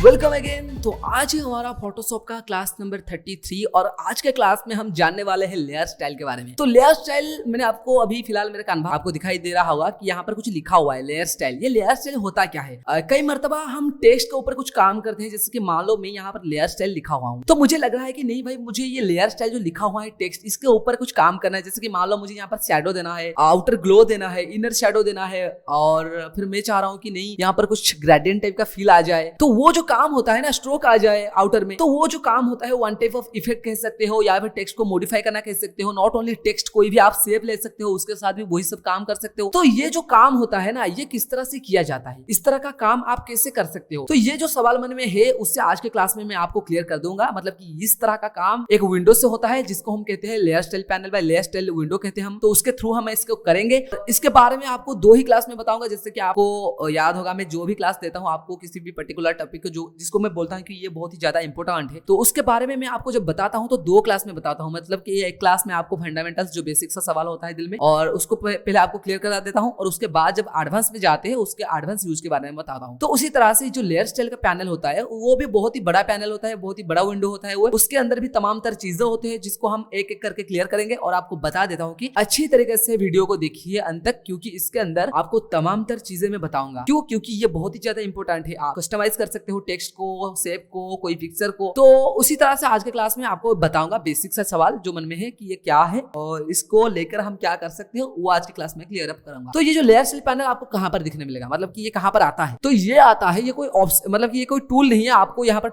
Welcome again. तो आज ही हमारा फोटोशॉप का क्लास नंबर 33 और आज के क्लास में हम जानने वाले हैं लेयर स्टाइल के बारे में। तो लेयर स्टाइल मैंने आपको अभी फिलहाल मेरे कान आपको दिखाई दे रहा होगा कि यहाँ पर कुछ लिखा हुआ है लेयर स्टाइल। ये लेयर स्टाइल होता क्या है? कई मर्तबा हम टेक्स्ट के ऊपर कुछ काम करते हैं, जैसे कि मान लो मैं यहाँ पर लेयर स्टाइल लिखा हुआ हूँ, तो मुझे लग रहा है कि नहीं भाई मुझे ये लेयर स्टाइल जो लिखा हुआ है टेक्स्ट, इसके ऊपर कुछ काम करना है। जैसे कि मान लो मुझे यहाँ पर शैडो देना है, आउटर ग्लो देना है, इनर शैडो देना है, और फिर मैं चाह रहा हूँ कि नहीं यहाँ पर कुछ ग्रेडियंट टाइप का फील आ जाए। तो वो जो काम होता है ना, स्ट्रोक आ जाए आउटर में, तो वो जो काम होता है वन टाइप ऑफ इफेक्ट कह सकते हो, या फिर टेक्स्ट को मॉडिफाई करना कह सकते हो। नॉट ओनली टेक्स्ट, कोई भी आप शेप ले सकते हो, उसके साथ भी वही सब काम कर सकते हो। तो ये जो काम होता है ना, ये किस तरह से किया जाता है, इस तरह का काम आप कैसे कर सकते हो, तो ये जो सवाल मन में है उससे आज के क्लास में मैं आपको क्लियर कर दूंगा। मतलब कि इस तरह का काम एक विंडो से होता है, जिसको हम कहते हैं layer style panel by layer style window कहते हैं हम। तो उसके थ्रू हम इसको करेंगे। इसके बारे में आपको दो ही क्लास में बताऊंगा। जैसे कि आपको याद होगा, मैं जो भी क्लास देता हूँ आपको किसी भी पर्टिकुलर टॉपिक को, जो जिसको मैं बोलता हूँ कि ये बहुत ही ज्यादा इंपॉर्टेंट है, तो उसके बारे में मैं आपको जब बताता हूँ तो दो क्लास में बताता हूँ। मतलब कि एक क्लास में आपको फंडामेंटल्स जो बेसिक सा सवाल होता है दिल में, और उसको पहले आपको क्लियर करा देता हूँ, और उसके बाद जब एडवांस में जाते हैं उसके एडवांस यूज के बारे में बताता हूँ। तो उसी तरह से जो लेयर स्टाइल का पैनल होता है वो भी बहुत ही बड़ा पैनल होता है, बहुत ही बड़ा विंडो होता है वो। उसके अंदर भी तमाम तरह चीजें होती है, जिसको हम एक एक करके क्लियर करेंगे। और आपको बता देता हूँ कि अच्छी तरीके से वीडियो को देखिए अंत तक, क्योंकि इसके अंदर आपको तमाम तरह चीजें मैं बताऊंगा। क्यों? क्योंकि ये बहुत ही ज्यादा इंपॉर्टेंट है। आप कस्टमाइज कर सकते हो टेक्स्ट को, शेप को, कोई पिक्चर को। तो उसी तरह से आज के क्लास में आपको बताऊंगा बेसिक सा सवाल जो मन में है कि ये क्या है और इसको लेकर हम क्या कर सकते हो, वो आज की क्लास में क्लियर अप करूंगा। तो ये जो लेयर स्टाइल पैनल आपको कहां पर दिखने मिलेगा, मतलब कि ये कहां पर आता है, तो ये आता है, ये कोई मतलब कि ये कोई टूल नहीं है। आपको यहाँ पर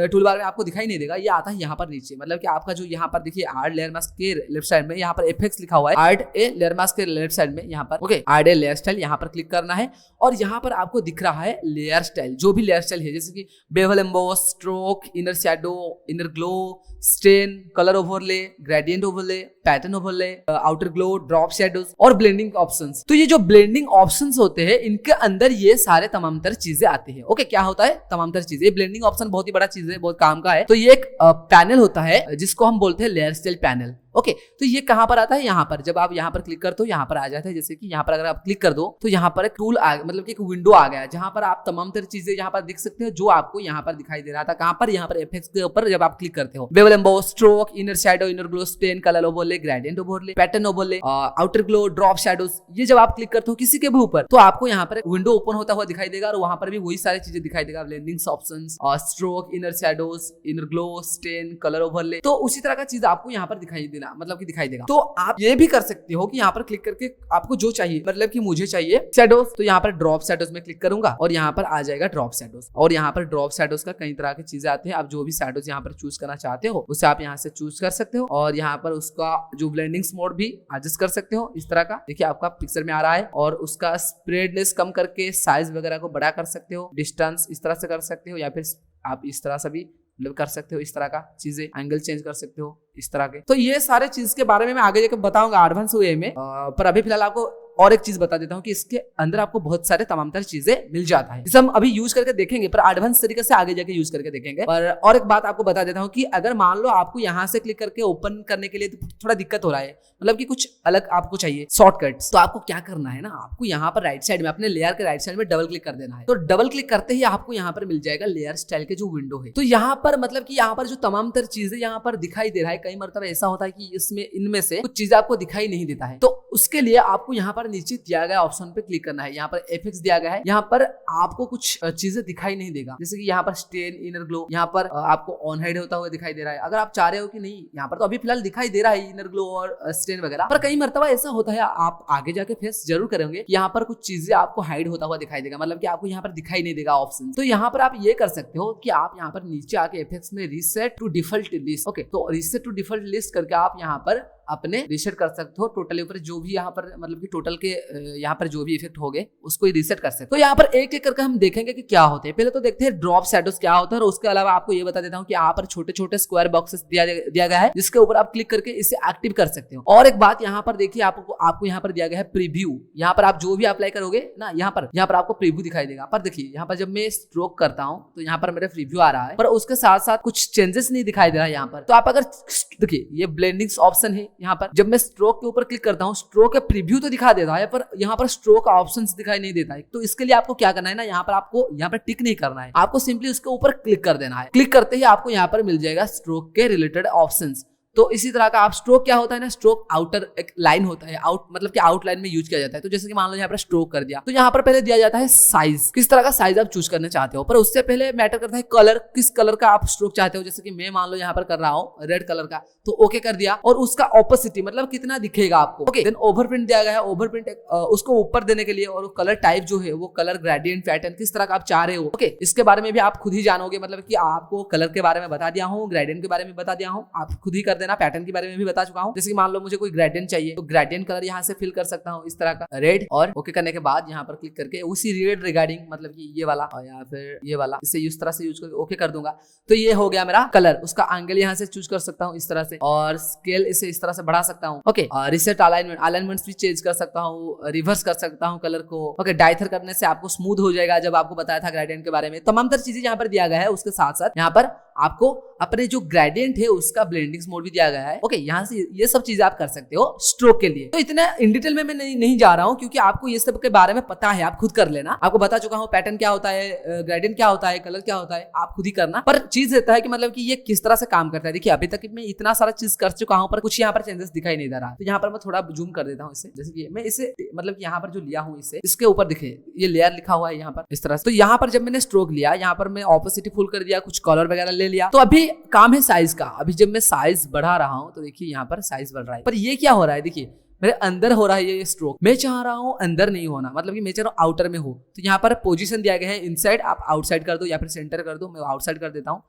टूल बार में आपको दिखाई नहीं देगा, ये आता है यहाँ पर नीचे। मतलब कि आपका जो यहाँ पर देखिए आर्ट लेयर मास्क के लेफ्ट साइड में यहाँ पर एफएक्स लिखा हुआ है, आर्ट ए लेयर मास्क के लेफ्ट साइड में यहाँ पर okay art a layer style, यहाँ पर क्लिक करना है। और यहाँ पर आपको दिख रहा है लेयर स्टाइल, जो भी लेयर स्टाइल है, जैसे कि bevel emboss, stroke, inner shadow, inner glow, satin, colour overlay, gradient overlay, pattern overlay, outer glow, drop shadows और ब्लेंडिंग ऑप्शंस। तो ये जो ब्लेंडिंग ऑप्शंस होते हैं, इनके अंदर ये सारे तमाम तरह चीजें आती है। ओके, क्या होता है? तमाम तरह चीजें। ब्लेंडिंग ऑप्शन बहुत ही बड़ा चीज है, बहुत काम का है। तो ये एक पैनल होता है जिसको हम बोलते हैं लेयर स्टाइल पैनल। ओके, तो ये कहां पर आता है? यहाँ पर। जब आप यहाँ पर क्लिक करते हो यहाँ पर आ जाता है। जैसे कि यहाँ पर अगर आप क्लिक कर दो तो यहाँ पर एक टूल मतलब कि एक विंडो आ गया है, जहां पर आप तमाम तरह चीजें यहाँ पर दिख सकते हो, जो आपको यहाँ पर दिखाई दे रहा था। कहां पर? यहाँ पर एफएक्स के ऊपर जब आप क्लिक करते हो, bevel emboss, stroke, inner shadow, inner glow, satin, colour overlay, gradient overlay, pattern overlay, outer glow, drop shadows, ये जब आप क्लिक करते हो किसी के भी ऊपर, तो आपको यहाँ पर एक विंडो ओपन होता हुआ दिखाई देगा, और वहां पर भी वही सारी चीजें दिखाई देगा। Blending options, stroke, inner shadows, inner glow, satin, colour overlay. तो उसी तरह का चीज आपको यहाँ पर दिखाई देना, मतलब कि दिखाई देगा। तो आप ये भी कर सकते हो कि यहाँ पर क्लिक करके आपको जो चाहिए, मतलब कि मुझे चाहिए शैडोज, तो यहाँ पर ड्रॉप शैडोज में क्लिक करूंगा और यहाँ पर आ जाएगा ड्रॉप शैडोज। और यहाँ पर ड्रॉप शैडोज का कई तरह की चीजें आती है। आप जो भी शैडोज यहाँ पर चूज करना चाहते हो उसे आप यहाँ से चूज कर सकते हो, और यहाँ पर उसका जो ब्लेंडिंग्स मोड भी एडजस्ट कर सकते हो। इस तरह का देखिए आपका पिक्चर में आ रहा है, और उसका स्प्रेडनेस कम करके साइज वगैरह को बड़ा कर सकते हो, डिस्टेंस इस तरह से कर सकते हो, या फिर आप इस तरह से भी मतलब कर सकते हो। इस तरह का चीजें, एंगल चेंज कर सकते हो इस तरह के। तो ये सारे चीज के बारे में मैं आगे जाकर बताऊंगा एडवांस वे में। पर अभी फिलहाल आपको और एक चीज बता देता हूँ कि इसके अंदर आपको बहुत सारे तमाम तरह चीजें मिल जाता है, जिसे हम अभी यूज करके देखेंगे, पर एडवांस तरीके से आगे जाके यूज करके देखेंगे। और एक बात आपको बता देता हूँ कि अगर मान लो आपको यहाँ से क्लिक करके ओपन करने के लिए तो थोड़ा दिक्कत हो रहा है, मतलब कि कुछ अलग आपको चाहिए शॉर्टकट, तो आपको क्या करना है ना, आपको यहाँ पर राइट साइड में अपने लेयर के राइट साइड में डबल क्लिक कर देना है। तो डबल क्लिक करते ही आपको यहाँ पर मिल जाएगा लेयर स्टाइल के जो विंडो है। तो यहाँ पर मतलब कि यहाँ पर जो तमाम तरह चीजें यहाँ पर दिखाई दे रहा है, कई मरतबा ऐसा होता है कि इसमें इनमें से कुछ चीजें आपको दिखाई नहीं देता है। तो उसके लिए आपको यहाँ पर नीचे दिया गया ऑप्शन पे क्लिक करना है। यहाँ पर एफएक्स दिया गया है, यहाँ पर आपको कुछ चीजें दिखाई नहीं देगा, जैसे कि यहाँ पर स्टेन, इनर ग्लो, यहाँ पर आपको ऑन हाइड होता हुआ दिखाई दे रहा है। अगर आप चाह रहे हो कि नहीं, यहाँ पर तो अभी फिलहाल दिखाई दे रहा है इनर ग्लो और स्टेन वगैरह, पर कई मरतबा ऐसा होता है, आप आगे जाके फेस जरूर करेंगे, यहाँ पर कुछ चीजें आपको हाइड होता हुआ दिखाई देगा, मतलब कि आपको यहाँ पर दिखाई नहीं देगा ऑप्शन। तो यहाँ पर आप ये कर सकते हो कि आप यहाँ पर नीचे आके एफएक्स में reset to default list, okay, तो रीसेट टू डिफॉल्ट लिस्ट करके आप यहाँ पर अपने रीसेट कर सकते हो। टोटल ऊपर जो भी यहाँ पर मतलब कि टोटल के यहाँ पर जो भी इफेक्ट हो गए उसको रीसेट कर सकते हो। तो यहाँ पर एक एक करके हम देखेंगे कि क्या होते हैं। पहले तो देखते हैं ड्रॉप शैडोज क्या होता है, और उसके अलावा आपको ये बता देता हूँ कि यहाँ पर छोटे छोटे स्क्वायर बॉक्सेस दिया गया है, जिसके ऊपर आप क्लिक करके इसे एक्टिव कर सकते हो। और एक बात यहाँ पर देखिए, आपको यहाँ पर दिया गया है प्रीव्यू। यहाँ पर आप जो भी अप्लाई करोगे ना, यहाँ पर आपको प्रीव्यू दिखाई देगा। पर देखिए यहाँ पर जब मैं स्ट्रोक करता हूँ तो यहाँ पर मेरा प्रीव्यू आ रहा है, पर उसके साथ साथ कुछ चेंजेस नहीं दिखाई दे रहा है यहाँ पर। तो आप अगर देखिए ये ब्लेंडिंग्स ऑप्शन है, यहाँ पर जब मैं स्ट्रोक के ऊपर क्लिक करता हूँ, स्ट्रोक का प्रीव्यू तो दिखा देता है, पर यहाँ पर स्ट्रोक का ऑप्शंस दिखाई नहीं देता है। तो इसके लिए आपको क्या करना है ना, यहाँ पर आपको यहाँ पर टिक नहीं करना है, आपको सिंपली उसके ऊपर क्लिक कर देना है। क्लिक करते ही आपको यहाँ पर मिल जाएगा स्ट्रोक के रिलेटेड ऑप्शंस। तो इसी तरह का आप स्ट्रोक क्या होता है ना, स्ट्रोक आउटर एक लाइन होता है, आउट मतलब कि आउटलाइन में यूज किया जाता है। तो जैसे कि मान लो यहाँ पर स्ट्रोक कर दिया, तो यहाँ पर पहले दिया जाता है साइज, किस तरह का साइज आप चूज करना चाहते हो, पर उससे पहले मैटर करता है कलर, किस कलर का आप स्ट्रोक चाहते हो। जैसे कि मैं मान लो यहाँ पर कर रहा हूँ रेड कलर का, तो ओके कर दिया, और उसका ऑपोसिटी मतलब कितना दिखेगा आपको। ओके, देन ओवरप्रिंट दिया गया है, ओवरप्रिंट उसको ऊपर देने के लिए, और कलर टाइप जो है वो कलर ग्रेडियंट पैटर्न किस तरह का आप चाह रहे हो। ओके, इसके बारे में भी आप खुद ही जानोगे, मतलब कि आपको कलर के बारे में बता दिया हूँ, ग्रेडियंट के बारे में बता दिया हूँ, आप खुद ही कर देना। पैटर्न के बारे में भी बता चुका हूं। जैसे कि मान लो मुझे कोई ग्रेडियंट चाहिए, तो ग्रेडियंट कलर यहाँ से फिल कर सकता हूँ इस तरह का रेड, और ओके करने के बाद यहाँ पर क्लिक करके उसी रेड रिगार्डिंग मतलब कि ये वाला और या फिर ये वाला, इसे इस तरह से यूज करके ओके कर दूंगा। तो ये हो गया मेरा कलर। उसका एंगल यहाँ से चूज कर सकता हूँ इस तरह से, और स्केल इसे इस तरह से बढ़ा सकता हूँ। ओके, रिसेट अलाइनमेंट, अलाइनमेंट भी चेंज कर सकता हूँ, रिवर्स कर सकता हूँ कलर को। ओके, डाइथर करने से आपको स्मूथ हो जाएगा, जब आपको बताया था ग्रेडियंट के बारे में। तमाम तरह चीजें यहाँ पर दिया गया है। उसके साथ साथ यहाँ पर आपको अपने जो ग्रेडियंट है उसका ब्लेंडिंग मोड भी दिया गया है। ओके, यहाँ से ये सब चीजें आप कर सकते हो स्ट्रोक के लिए। तो इतना इन डिटेल में मैं नहीं जा रहा हूँ, क्योंकि आपको ये सब के बारे में पता है, आप खुद कर लेना। आपको बता चुका हूँ पैटर्न क्या होता है, ग्रेडियंट क्या होता है, कलर क्या होता है, आप खुद ही करना। पर चीज रहता है कि मतलब कि ये किस तरह से काम करता है। देखिए अभी तक मैं इतना सारा चीज कर चुका हूँ, पर कुछ यहाँ पर चेंजेस दिखाई नहीं दे रहा। तो यहाँ पर मैं थोड़ा जूम कर देता हूँ इसे। जैसे कि मैं इसे मतलब यहाँ पर जो लिया हूँ, इसे इसके ऊपर दिखे ये लेयर लिखा हुआ है यहाँ पर इस तरह से। तो यहाँ पर जब मैंने स्ट्रोक लिया, यहाँ पर मैं ऑपोसिटी फुल कर दिया, कुछ कलर वगैरह ले लिया। तो अभी काम है साइज का। अभी जब मैं साइज बढ़ा रहा हूं, तो देखिए यहाँ पर साइज बढ़ रहा है, पर ये क्या हो रहा है, देखिए मेरे अंदर हो रहा है ये स्ट्रोक। मैं चाह रहा हूं अंदर नहीं होना, मतलब कि मैं चाह रहा हूं आउटर में हो। तो यहाँ पर पोजीशन दिया गया है इनसाइड, आप आउटसाइड कर दो या फिर सेंटर कर दो। मैं आउटसाइड कर देता हूँ।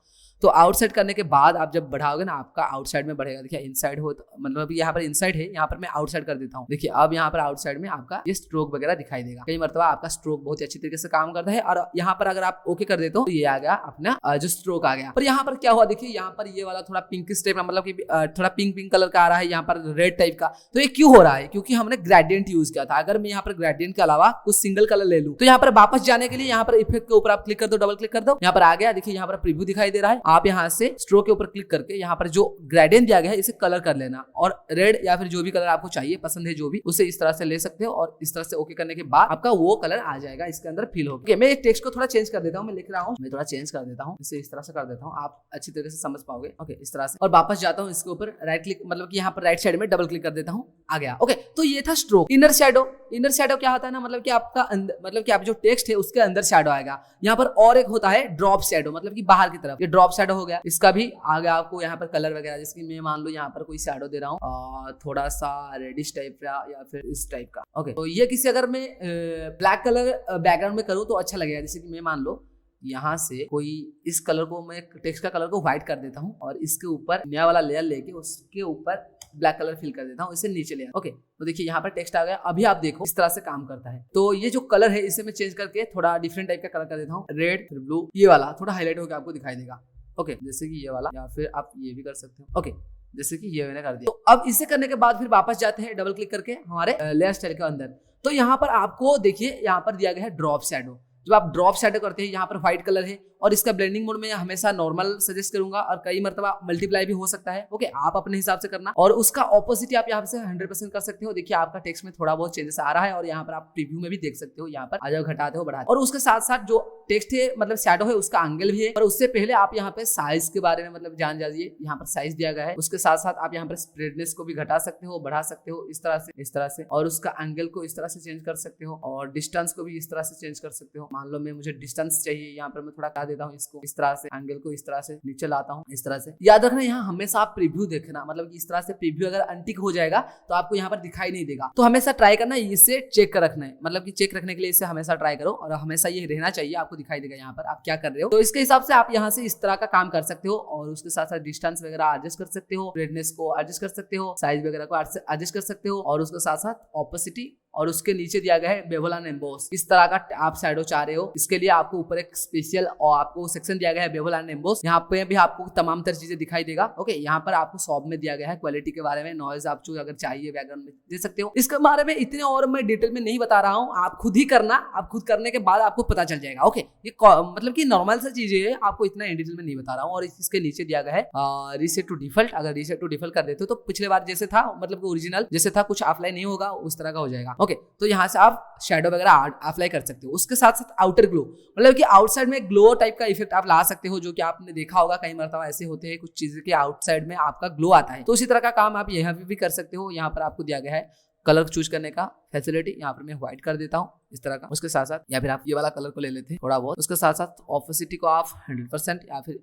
तो आउटसाइड करने के बाद आप जब बढ़ाओगे ना, आपका आउटसाइड में बढ़ेगा। देखिए इनसाइड हो, तो मतलब यहाँ पर इनसाइड है, यहाँ पर मैं आउटसाइड कर देता हूँ। देखिए अब यहाँ पर आउटसाइड में आपका ये स्ट्रोक वगैरह दिखाई देगा। कई मरतबा आपका स्ट्रोक बहुत अच्छी तरीके से काम करता है। और यहाँ पर अगर आप ओके कर देते हो, तो ये आ गया अपना जो स्ट्रोक आ गया। पर यहाँ पर क्या हुआ, देखिए यहाँ पर ये वाला थोड़ा पिंक टाइप का, मतलब कि थोड़ा पिंक कलर का आ रहा है, यहाँ पर रेड टाइप का। तो ये क्यों हो रहा है, क्योंकि हमने ग्रेडियंट यूज किया था। अगर मैं यहाँ पर ग्रेडियंट के अलावा कुछ सिंगल कलर ले लूं, तो यहाँ पर वापस जाने के लिए यहाँ पर इफेक्ट के ऊपर आप क्लिक कर दो, डबल क्लिक कर दो, यहाँ पर आ गया। देखिए यहाँ पर प्रीव्यू दिखाई दे रहा है। आप यहाँ से स्ट्रोक के ऊपर क्लिक करके यहाँ पर जो ग्रेडियंट दिया गया है इसे कलर कर लेना, और रेड या फिर जो भी कलर आपको चाहिए, पसंद है जो भी, उसे इस तरह से ले सकते हो। और इस तरह से ओके करने के बाद आपका वो कलर आ जाएगा, इसके अंदर फिल होगा। मैं टेक्स्ट को थोड़ा चेंज कर देता हूँ, मैं लिख रहा हूँ, मैं थोड़ा चेंज कर देता हूँ, इसे इस तरह से कर देता हूँ, आप अच्छी तरीके से समझ पाओगे। ओके, इस तरह से। और वापस जाता हूँ इसके ऊपर, राइट क्लिक मतलब कि यहाँ पर राइट साइड में डबल क्लिक कर देता हूँ, आ गया। ओके, तो ये था stroke. Inner shadow, inner shadow क्या होता है ना, मतलब कि आपका अंदर, मतलब कि आप जो टेक्स्ट है उसके अंदर शैडो आएगा। यहाँ पर और एक होता है ड्रॉप शैडो, मतलब कि बाहर की तरफ। ये ड्रॉप शैडो हो गया, इसका भी आ गया आपको यहाँ पर कलर वगैरह। जैसे कि मैं मान लो यहाँ पर कोई शैडो दे रहा हूँ थोड़ा सा रेडिश टाइप का या फिर इस टाइप का। ओके, तो ये किसी अगर मैं ब्लैक कलर बैकग्राउंड में करूँ तो अच्छा लगेगा। जैसे कि मैं मान लो यहाँ से कोई इस कलर को, मैं टेक्स्ट का कलर को व्हाइट कर देता हूँ, और इसके ऊपर नया वाला लेयर लेके उसके ऊपर ब्लैक कलर फिल कर देता हूँ, इसे नीचे ले। ओके, तो देखिए यहाँ पर टेक्स्ट आ गया। अभी आप देखो इस तरह से काम करता है। तो ये जो कलर है इसे मैं चेंज करके थोड़ा डिफरेंट टाइप का कलर कर देता हूँ, रेड फिर ब्लू, ये वाला थोड़ा हाईलाइट होकर आपको दिखाई देगा। ओके, जैसे कि ये वाला, या फिर आप ये भी कर सकते हो। ओके, जैसे कि ये मैंने कर दिया। तो अब इसे करने के बाद फिर वापस जाते हैं डबल क्लिक करके हमारे लेयर स्टाइल के अंदर। तो यहाँ पर आपको देखिए यहाँ पर दिया गया है ड्रॉप शैडो। जब आप ड्रॉप शैडो करते हैं, यहाँ पर व्हाइट कलर है, और इसका ब्लेंडिंग मोड में हमेशा नॉर्मल सजेस्ट करूंगा, और कई मरतबा मल्टीप्लाई भी हो सकता है। ओके, आप अपने हिसाब से करना, और उसका ऑपोजिट आप यहाँ से 100% कर सकते हो। देखिए आपका टेक्स्ट में थोड़ा बहुत चेंजेस आ रहा है, और यहाँ पर आप प्रीव्यू में भी देख सकते हो, यहाँ पर आ जाओ, घटाते हो, बढ़ाते हो। और उसके साथ साथ जो टेक्स्ट है मतलब शैडो है उसका एंगल भी है। और उससे पहले आप यहाँ पे साइज के बारे में मतलब जान जाइए, यहाँ पर साइज दिया गया है। उसके साथ साथ आप यहाँ पर स्प्रेडनेस को भी घटा सकते हो, बढ़ा सकते हो, इस तरह से, और उसका एंगल को इस तरह से चेंज कर सकते हो, और डिस्टेंस को भी इस तरह से चेंज कर सकते हो। मान लो मैं मुझे डिस्टेंस चाहिए, यहाँ पर मैं थोड़ा कर देता हूँ इसको इस तरह से, एंगल को इस तरह से नीचे लाता हूँ, इस तरह से। याद रखना यहाँ हमेशा आप प्रीव्यू देखना, मतलब कि इस तरह से प्रीव्यू अगर अनटिक हो जाएगा तो आपको यहाँ पर दिखाई नहीं देगा। तो हमेशा ट्राई करना, इसे चेक कर रखना है, मतलब कि चेक रखने के लिए इसे हमेशा ट्राई करो, और हमेशा ये रहना चाहिए, आपको दिखाई देगा यहाँ पर आप क्या कर रहे हो। तो इसके हिसाब से आप यहाँ से इस तरह का काम कर सकते हो, और उसके साथ साथ डिस्टेंस वगैरह एडजस्ट कर सकते हो, रेडनेस को एडजस्ट कर सकते हो, साइज वगैरह को एडजस्ट कर सकते हो, और उसके साथ साथ ऑपोसिटी और उसके नीचे दिया गया है बेवल एंड एम्बोस। इस तरह का आप शैडो चाह रहे हो, इसके लिए आपको ऊपर एक स्पेशल और आपको सेक्शन दिया गया है बेवल एंड एम्बोस। यहाँ पे भी आपको तमाम तरह चीजें दिखाई देगा। ओके, यहाँ पर आपको सॉफ्ट में दिया गया है क्वालिटी के बारे में, नॉइज आपको अगर चाहिए बैकग्राउंड में दे सकते हो। इसके बारे में इतने और मैं डिटेल में नहीं बता रहा हूँ, आप खुद ही करना, आप खुद करने के बाद आपको पता चल जाएगा। ओके, ये मतलब कि नॉर्मल सा चीजें है, आपको इतना इन डिटेल में नहीं बता रहा हूँ। और इसके नीचे दिया गया है रीसेट टू डिफॉल्ट। अगर रीसेट टू डिफॉल्ट कर देते हो तो पिछले बार जैसे था, मतलब ओरिजिनल जैसे था, कुछ अप्लाई नहीं होगा, उस तरह का हो जाएगा। ओके, तो यहाँ से आप शैडो वगैरह अप्लाई कर सकते हो। उसके साथ साथ आउटर ग्लो, मतलब कि आउटसाइड में ग्लो टाइप का इफेक्ट आप ला सकते हो, जो कि आपने देखा होगा कई मरतबा ऐसे होते हैं कुछ चीजें के आउटसाइड में आपका ग्लो आता है। तो उसी तरह का काम आप यहाँ पे भी कर सकते हो। यहाँ पर आपको दिया गया है कलर चूज करने का फैसिलिटी। यहाँ पर मैं व्हाइट कर देता हूँ इस तरह का। उसके साथ साथ या फिर आप ये वाला कलर को ले लेते हैं थोड़ा बहुत। उसके साथ साथ ऑपोसिटी को आप 100% या फिर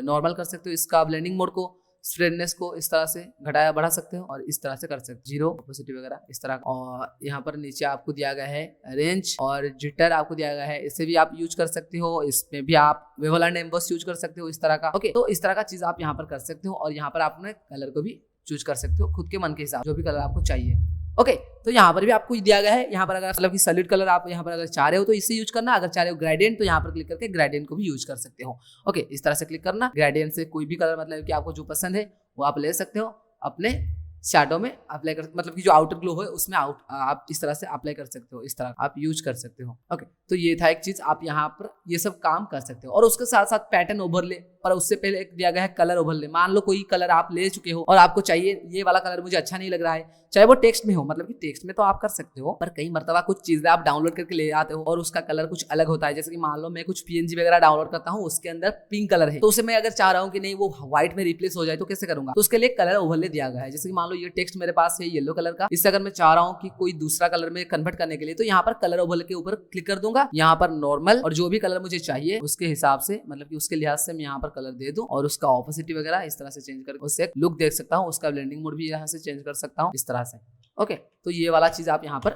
नॉर्मल कर सकते हो। इसका ब्लेंडिंग मोड को, स्ट्रेटनेस को इस तरह से घटाया बढ़ा सकते हो और इस तरह से कर सकते हो, जीरो ऑपोसिटी वगैरह इस तरह। और यहाँ पर नीचे आपको दिया गया है रेंज और जिटर आपको दिया गया है, इसे भी आप यूज कर सकते हो। इसमें भी आप बेवल एंड एम्बोस यूज कर सकते हो इस तरह का। ओके, तो इस तरह का चीज आप यहाँ पर कर सकते हो। और यहाँ पर आपने कलर को भी चूज कर सकते हो खुद के मन के हिसाब, जो भी कलर आपको चाहिए। ओके, तो यहाँ पर भी आपको दिया गया है। यहाँ पर अगर मतलब कि सॉलिड कलर आप यहाँ पर अगर चाह रहे हो तो इसे यूज करना, अगर चाह रहे हो ग्रेडियंट तो यहाँ पर क्लिक करके ग्रेडियंट को भी यूज कर सकते हो। ओके, इस तरह से क्लिक करना, ग्रेडियंट से कोई भी कलर मतलब कि आपको जो पसंद है वो आप ले सकते हो अपने शैडो में अप्लाई कर, मतलब कि जो आउटर ग्लो है उसमें आप इस तरह से अप्लाई कर सकते हो, इस तरह आप यूज कर सकते हो। ओके, तो ये था एक चीज, आप यहाँ पर ये सब काम कर सकते हो। और उसके साथ साथ पैटर्न ओवरले, पर उससे पहले एक दिया गया है कलर ओवरले। मान लो कोई कलर आप ले चुके हो और आपको चाहिए ये वाला कलर मुझे अच्छा नहीं लग रहा है, चाहे वो टेक्स्ट में हो, मतलब कि टेक्स्ट में तो आप कर सकते हो, पर कई मरतबा कुछ चीजें आप डाउनलोड करके ले आते हो और उसका कलर कुछ अलग होता है। जैसे कि मान लो मैं कुछ पीएनजी वगैरह डाउनलोड करता हूँ, उसके अंदर पिंक कलर है, तो उसे मैं अगर चाह रहा हूँ कि नहीं वो व्हाइट में रिप्लेस हो जाए तो कैसे करूंगा? तो उसके लिए कलर ओवरले दिया गया है। जैसे कि मान लो ये टेक्स्ट मेरे पास है येलो कलर का, इससे अगर मैं चाह रहा हूँ कि कोई दूसरा कलर में कन्वर्ट करने के लिए, तो यहाँ पर कलर ओवरले के ऊपर क्लिक कर दूंगा। यहाँ पर नॉर्मल और जो भी कलर मुझे चाहिए उसके हिसाब से, मतलब कि उसके लिहाज से मैं यहाँ पर कलर दे दूं और उसका ऑपोसिटी वगैरह इस तरह से चेंज करके उससे लुक देख सकता हूँ। उसका ब्लेंडिंग मोड भी यहाँ से चेंज कर सकता हूँ इस तरह से। ओके, तो ये वाला चीज आप यहाँ पर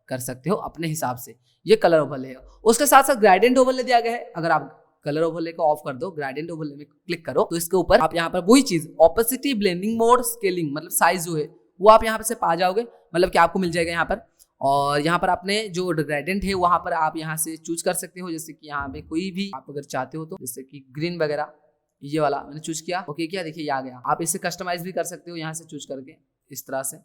कर सकते हो अपने हिसाब से। ये कलर ओवरले है। उसके साथ साथ ग्रेडियंट ओवरले दिया गया है। अगर आप कलर ओवरले को ऑफ कर दो, ग्रेडियंट ओवरले में क्लिक करो, तो इसके ऊपर आप यहाँ पर वही चीज ऑपोसिटी, ब्लेंडिंग मोड, स्केलिंग, मतलब साइज जो है वो आप यहाँ पर से पा जाओगे, मतलब कि आपको मिल जाएगा यहाँ पर। और यहाँ पर आपने जो ग्रेडियंट है वहां पर आप यहाँ से चूज कर सकते हो। जैसे कि यहाँ पे कोई भी आप अगर चाहते हो तो, जैसे कि ग्रीन वगैरह, ये वाला मैंने चूज किया। ओके किया, देखिए ये आ गया। आप इसे कस्टमाइज भी कर सकते हो यहाँ से चूज करके, इस तरह से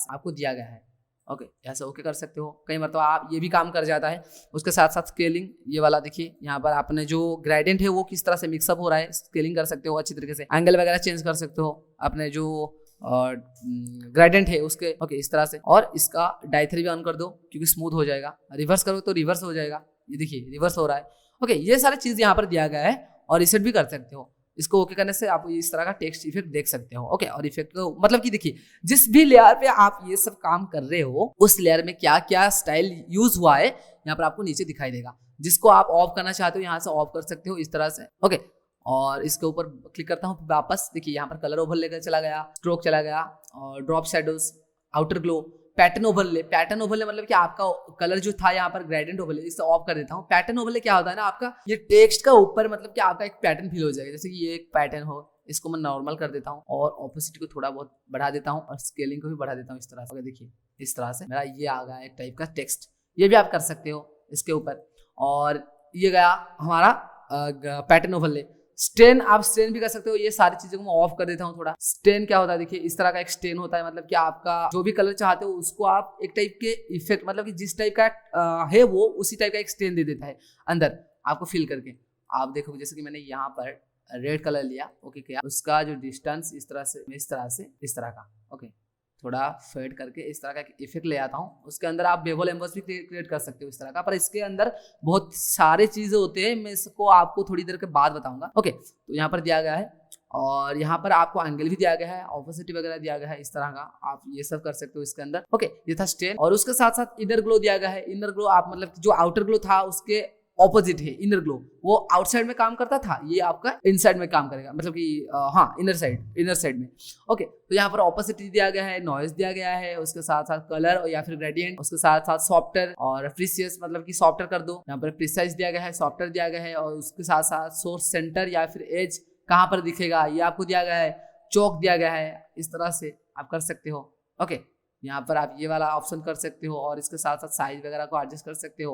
आपको दिया गया है। ओके, ऐसे ओके कर सकते हो। कई मतलब आप ये भी काम कर जाता है। उसके साथ साथ स्केलिंग, ये वाला देखिए यहाँ पर आपने जो ग्रेडियंट है वो किस तरह से मिक्सअप हो रहा है, स्केलिंग कर सकते हो अच्छी तरीके से। एंगल वगैरह चेंज कर सकते हो अपने जो ग्रेडियंट है उसके। ओके, इस तरह से। और इसका डायथरी भी ऑन कर दो क्योंकि स्मूथ हो जाएगा। रिवर्स करो तो रिवर्स हो जाएगा, ये देखिए रिवर्स हो रहा है। ओके, ये सारी चीज यहाँ पर दिया गया है। और रीसेट भी कर सकते हो। इसको ओके करने से आप इस तरह का टेक्स्ट इफेक्ट देख सकते हो। ओके, और इफेक्ट को मतलब कि देखिए जिस भी लेयर पे आप ये सब काम कर रहे हो उस लेयर में क्या क्या स्टाइल यूज हुआ है यहाँ पर आपको नीचे दिखाई देगा। जिसको आप ऑफ करना चाहते हो यहाँ से ऑफ कर सकते हो इस तरह से। ओके, और इसके ऊपर क्लिक करता हूँ वापस, देखिए यहाँ पर कलर ओवरले का चला गया, स्ट्रोक चला गया, और drop shadows, outer glow, pattern overlay. Pattern overlay मतलब कि आपका कलर जो था यहाँ पर ग्रेडियंट ओवरले, इसे ऑफ कर देता हूँ। पैटर्न ओवरले क्या होता है ना, आपका ये टेक्स्ट का ऊपर मतलब कि आपका एक पैटर्न फील हो जाएगा। जैसे कि ये एक पैटर्न हो, इसको मैं नॉर्मल कर देता हूँ और ऑपोजिट को थोड़ा बहुत बढ़ा देता हूँ और स्केलिंग को भी बढ़ा देता हूँ इस तरह से। देखिए इस तरह से मेरा ये आ गया एक टाइप का टेक्स्ट। ये भी आप कर सकते हो इसके ऊपर। और ये गया हमारा पैटर्न ओवरले। स्टेन, आप स्टेन भी कर सकते हो। ये सारी चीजों को मैं ऑफ कर देता हूँ थोड़ा। स्टेन क्या होता है, देखिए इस तरह का एक स्टेन होता है, मतलब कि आपका जो भी कलर चाहते हो उसको आप एक टाइप के इफेक्ट, मतलब कि जिस टाइप का है वो उसी टाइप का एक स्टेन दे देता है अंदर आपको फील करके। आप देखोगे जैसे कि मैंने यहाँ पर रेड कलर लिया, ओके किया, उसका जो डिस्टेंस इस तरह का ओके थोड़ा फेड करके इस तरह का इफेक्ट ले आता हूँ। उसके अंदर आप बेवल एम्बोस भी क्रिएट कर सकते हो इस तरह का, पर इसके अंदर बहुत सारे चीजें होते हैं, मैं इसको आपको थोड़ी देर के बाद बताऊंगा। ओके, तो यहाँ पर दिया गया है और यहाँ पर आपको एंगल भी दिया गया है, ऑपोसिटी वगैरह दिया गया है इस तरह का, आप ये सब कर सकते हो इसके अंदर। ओके, ये था स्टेन। और उसके साथ साथ इनर ग्लो दिया गया है। इनर ग्लो आप मतलब जो आउटर ग्लो था उसके ऑपोजिट है इनर ग्लो। वो आउटसाइड में काम करता था, ये आपका इनसाइड में काम करेगा, मतलब कि हाँ इनर साइड में। ओके, तो यहाँ पर ऑपोसिटी दिया गया है, नॉइज दिया गया है, उसके साथ साथ कलर और या फिर ग्रेडियंट, उसके साथ साथ सॉफ्टवेयर और प्रीसियस, मतलब कि सॉफ्टवेयर कर दो। यहाँ पर प्रिसाइज दिया गया है, सॉफ्टवेयर दिया गया है, और उसके साथ साथ सोर्स सेंटर या फिर एज कहाँ पर दिखेगा ये आपको दिया गया है, चौक दिया गया है, इस तरह से आप कर सकते हो। ओके, यहाँ पर आप ये वाला ऑप्शन कर सकते हो और इसके साथ साथ साइज वगैरह को एडजस्ट कर सकते हो।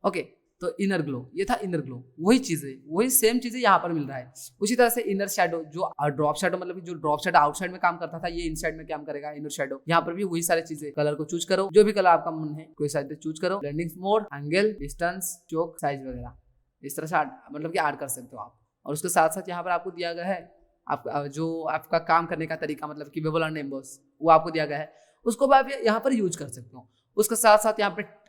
ओके, तो इनर ग्लो, ये था इनर ग्लो, वही चीजें, वही सेम चीजें यहाँ पर मिल रहा है। उसी तरह से इनर शेडो, जो ड्रॉप शेडो मतलब जो ड्रॉप शेडो आउटसाइड में काम करता था, ये इनसाइड में काम करेगा इनर शेडो। यहाँ पर भी वही सारी चीजें, कलर को चूज करो, जो भी कलर आपका मन है कोई साइड चूज करो, ब्लेंडिंग मोड, एंगल, डिस्टेंस, चोक, साइज वगैरह इस तरह से मतलब कि ऐड कर सकते हो आप। और उसके साथ साथ यहाँ पर आपको दिया गया है आप जो आपका काम करने का तरीका, मतलब कि बेवल एंड एम्बॉस, वो आपको दिया गया है, उसको भी आप यहाँ पर यूज कर सकते हो। उसके साथ साथ यहाँ पर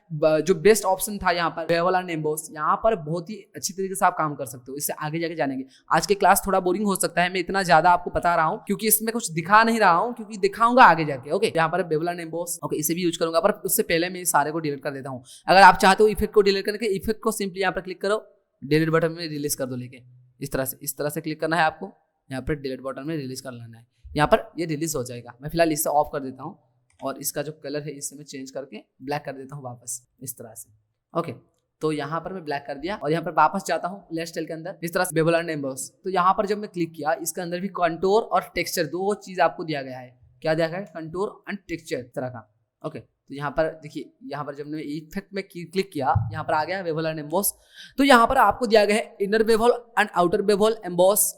जो बेस्ट ऑप्शन था यहाँ पर बेवल एंड एम्बॉस, यहाँ पर बहुत ही अच्छी तरीके से आप काम कर सकते हो। इससे आगे जाके जानेंगे। आज के क्लास थोड़ा बोरिंग हो सकता है, मैं इतना ज्यादा आपको बता रहा हूँ क्योंकि इसमें कुछ दिखा नहीं रहा हूँ, क्योंकि दिखाऊंगा आगे जाके। ओके, यहाँ पर बेवल एंड एम्बॉस, ओके, इसे भी यूज करूंगा, पर उससे पहले मैं सारे को डिलीट कर देता हूँ। अगर आप चाहते हो इफेक्ट को डिलीट करके, इफेक्ट को सिंपली यहाँ पर क्लिक करो, डिलीट बटन में रिलीज कर दो लेके, इस तरह से क्लिक करना है आपको, यहाँ पर डिलीट बटन में रिलीज कर लेना है, यहाँ पर ये रिलीज हो जाएगा। मैं फिलहाल इससे ऑफ कर देता हूँ और इसका जो कलर है इससे मैं चेंज करके ब्लैक कर देता हूँ वापस, इस तरह से। ओके, तो यहाँ पर मैं ब्लैक कर दिया और यहाँ पर वापस जाता हूँ लेयर स्टाइल के अंदर, इस तरह से बेवल एंड एम्बॉस। तो यहाँ पर जब मैं क्लिक किया, इसके अंदर भी कंटूर और टेक्सचर, दो चीज आपको दिया गया है। क्या दिया गया है? कंटूर एंड टेक्सचर, इस तरह का। ओके, तो यहाँ पर देखिए, यहाँ पर जब मैंने इफेक्ट में क्लिक किया, यहाँ पर आ गया बेवल एंड एम्बॉस। तो यहाँ पर आपको दिया गया है inner bevel and outer bevel emboss.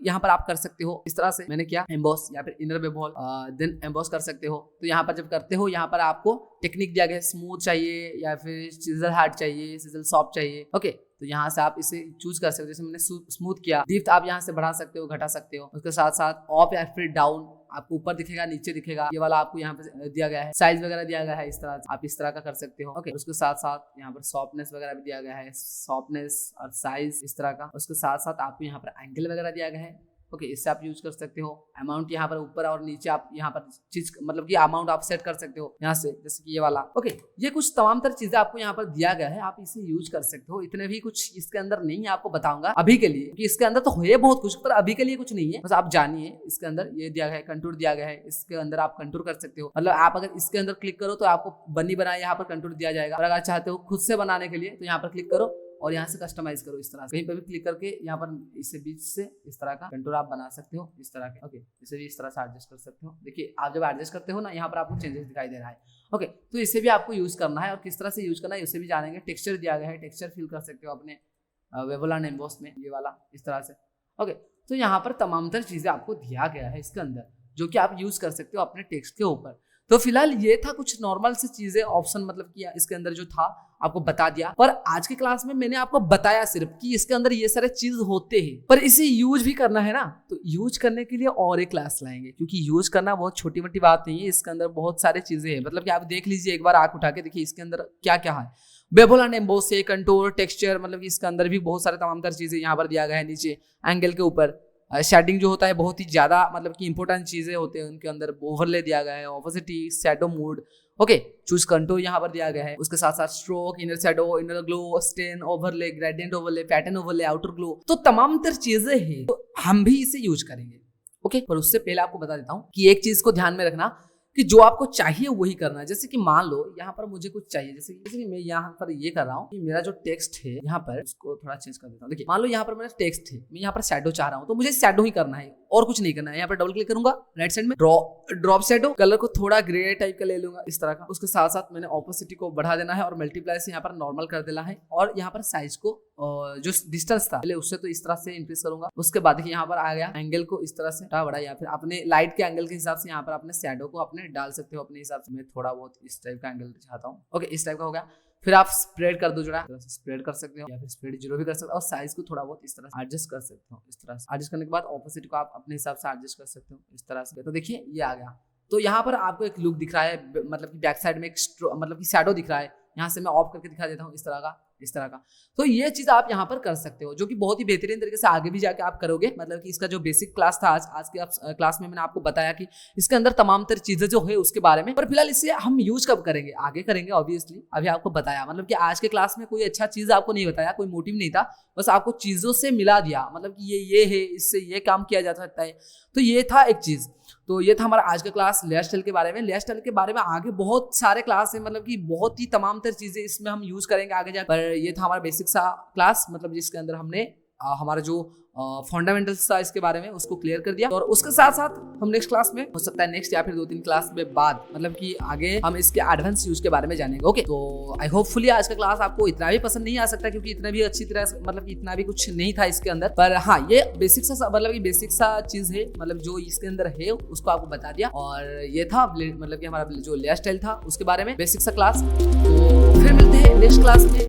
यहाँ पर आप कर सकते हो इस तरह से, मैंने किया एम्बॉस या फिर इनर बेवल देन एम्बॉस कर सकते हो। तो यहाँ पर जब करते हो, यहाँ पर आपको टेक्निक दिया गया है, स्मूथ चाहिए या फिर सिजल हार्ड चाहिए, सिजल सॉफ्ट चाहिए। ओके, तो यहाँ से आप इसे चूज कर सकते हो। जैसे मैंने स्मूथ किया, डिप्थ आप यहाँ से बढ़ा सकते हो, घटा सकते हो। उसके साथ साथ ऑफ या फिर डाउन, आपको ऊपर दिखेगा, नीचे दिखेगा, ये वाला आपको यहाँ पे दिया गया है। साइज वगैरह दिया गया है, इस तरह आप इस तरह का कर सकते हो। ओके, उसके साथ साथ यहाँ पर सॉफ्टनेस वगैरह भी दिया गया है, सॉफ्टनेस और साइज इस तरह का। उसके साथ साथ आपको यहाँ पर एंगल वगैरह दिया गया है। ओके, इससे आप यूज कर सकते हो। अमाउंट यहाँ पर ऊपर और नीचे आप यहाँ पर चीज, मतलब कि अमाउंट आप सेट कर सकते हो यहाँ से, जैसे कि ये वाला। ओके, ये कुछ तमाम तरह चीजें आपको यहाँ पर दिया गया है, आप इसे यूज कर सकते हो। इतने भी कुछ इसके अंदर नहीं है, आपको बताऊंगा अभी के लिए, क्योंकि इसके अंदर तो है बहुत कुछ, पर अभी के लिए कुछ नहीं है, बस आप जानिए। इसके अंदर ये दिया गया है, कंटूर दिया गया है, इसके अंदर आप कंटूर कर सकते हो। मतलब आप अगर इसके अंदर क्लिक करो तो आपको बनी बनाए यहाँ पर कंटूर दिया जाएगा। और अगर चाहते हो खुद से बनाने के लिए तो यहाँ पर क्लिक करो और यहाँ से कस्टमाइज करो, इस तरह से कहीं पर भी क्लिक करके यहाँ पर इससे बीच से इस तरह का कंटूर आप बना सकते हो, इस तरह के। ओके, इसे भी इस तरह से एडजस्ट कर सकते हो। देखिए, आप जब एडजस्ट करते हो ना, यहाँ पर आपको चेंजेस दिखाई दे रहा है। ओके, तो इसे भी आपको यूज करना है और किस तरह से यूज करना है उसे भी जानेंगे। टेक्सचर दिया गया है, टेक्सचर फिल कर सकते हो अपने बेवल एंड एम्बॉस में, ये वाला इस तरह से। ओके, तो यहाँ पर तमाम तरह चीजें आपको दिया गया है इसके अंदर, जो कि आप यूज कर सकते हो अपने टेक्स्ट के ऊपर। तो फिलहाल ये था कुछ नॉर्मल से चीजें, ऑप्शन मतलब कि इसके अंदर जो था आपको बता दिया। पर आज के क्लास में मैंने आपको बताया सिर्फ कि इसके अंदर ये सारे चीज होते हैं, पर इसे यूज भी करना है ना, तो यूज करने के लिए और एक क्लास लाएंगे, क्योंकि यूज करना बहुत छोटी मोटी बात नहीं है। इसके अंदर बहुत सारी चीजें हैं, मतलब कि आप देख लीजिए, एक बार आंख उठा के देखिए इसके अंदर क्या क्या है। बेवल एंड एम्बॉस से कंटूर, टेक्सचर, मतलब कि इसके अंदर भी बहुत सारे तमाम तरह चीजें यहाँ पर दिया गया है। नीचे एंगल के ऊपर शेडिंग जो होता है, बहुत ही ज्यादा मतलब कि इंपॉर्टेंट चीजें होते हैं, उनके अंदर ओवरले दिया गया है, opacity, shadow mode. Okay, choose contour यहाँ पर दिया गया है। उसके साथ साथ stroke, inner shadow, inner glow, satin, overlay, gradient overlay, pattern overlay, outer glow, तो तमाम तरह चीजें हैं, तो हम भी इसे यूज करेंगे। ओके, पर उससे पहले आपको बता देता हूँ कि एक चीज को ध्यान में रखना कि जो आपको चाहिए वही करना है। जैसे कि मान लो यहाँ पर मुझे कुछ चाहिए, जैसे कि मैं यहाँ पर ये कर रहा हूँ कि मेरा जो टेक्स्ट है यहाँ पर, उसको थोड़ा चेंज कर देता हूँ। देखिए, मान लो यहाँ पर मेरा टेक्स्ट है, मैं यहाँ पर शैडो चाह रहा हूँ, तो मुझे शैडो ही करना है और कुछ नहीं करना है। यहाँ पर डबल क्लिक करूंगा, राइट साइड में ड्रॉप शैडो, कलर को थोड़ा ग्रे टाइप का ले लूंगा, इस तरह का। उसके साथ साथ मैंने ऑपोसिटी को बढ़ा देना है और मल्टीप्लाई से यहाँ पर नॉर्मल कर देना है। और यहाँ पर साइज को जो डिस्टेंस था पहले उससे, तो इस तरह से इंक्रीज करूंगा। उसके बाद देखिए यहाँ पर आ गया, एंगल को इस तरह से बड़ा, या फिर अपने लाइट के एंगल के हिसाब से यहाँ पर अपने शैडो को अपने डाल सकते हो अपने हिसाब से। मैं थोड़ा बहुत इस टाइप का एंगल चाहता हूँ। ओके, इस टाइप का हो गया। फिर आप स्प्रेड कर दो, जरा स्प्रेड कर सकते हो या फिर स्प्रेड जीरो भी कर सकते हो। और साइज को थोड़ा बहुत इस तरह से एडजस्ट कर सकते हो। इस तरह से एडजस्ट करने के बाद ऑपोजिट को आप अपने हिसाब से एडजस्ट कर सकते हो, इस तरह से। तो देखिए ये आ गया। तो यहाँ पर आपको एक लुक दिख रहा है, मतलब कि बैक साइड में एक मतलब कि शैडो दिख रहा है। यहाँ से मैं ऑफ करके दिखा देता हूँ, इस तरह का। तो ये चीज आप यहाँ पर कर सकते हो, जो कि बहुत ही बेहतरीन तरीके से आगे भी जाके आप करोगे। मतलब कि इसका जो बेसिक क्लास था आज के क्लास में मैंने आपको बताया कि इसके अंदर तमाम तरह चीजें जो है उसके बारे में। पर फिलहाल इसे हम यूज कब करेंगे, आगे करेंगे ऑब्वियसली। अभी आपको बताया, मतलब कि आज के क्लास में कोई अच्छा चीज आपको नहीं बताया, कोई मोटिव नहीं था, बस आपको चीजों से मिला दिया, मतलब कि ये है, इससे ये काम किया जा सकता है। तो ये था एक चीज। तो ये था हमारा आज का क्लास लेयर स्टाइल के बारे में। लेयर स्टाइल के बारे में आगे बहुत सारे क्लास है, मतलब कि बहुत ही तमाम तरह चीजें इसमें हम यूज करेंगे आगे जाकर। पर ये था हमारा बेसिक सा क्लास, मतलब जिसके अंदर हमने हमारा जो फंडामेंटल्स था इसके बारे में उसको क्लियर कर दिया। और उसके साथ साथ हम नेक्स्ट क्लास में, हो सकता है नेक्स्ट या फिर 2-3 क्लास में बाद, मतलब कि आगे हम इसके एडवांस यूज के बारे में जानेंगे। ओके, तो आई होपफुली आज का क्लास आपको इतना भी पसंद नहीं आ सकता, क्योंकि इतना भी अच्छी तरह मतलब कि इतना भी कुछ नहीं था इसके अंदर, पर हाँ ये बेसिक सा, मतलब कि बेसिक सा चीज है, मतलब जो इसके अंदर है उसको आपको बता दिया। और ये था मतलब कि हमारा जो लेयर स्टाइल था उसके बारे में बेसिक सा क्लास। तो फिर मिलते हैं नेक्स्ट क्लास में।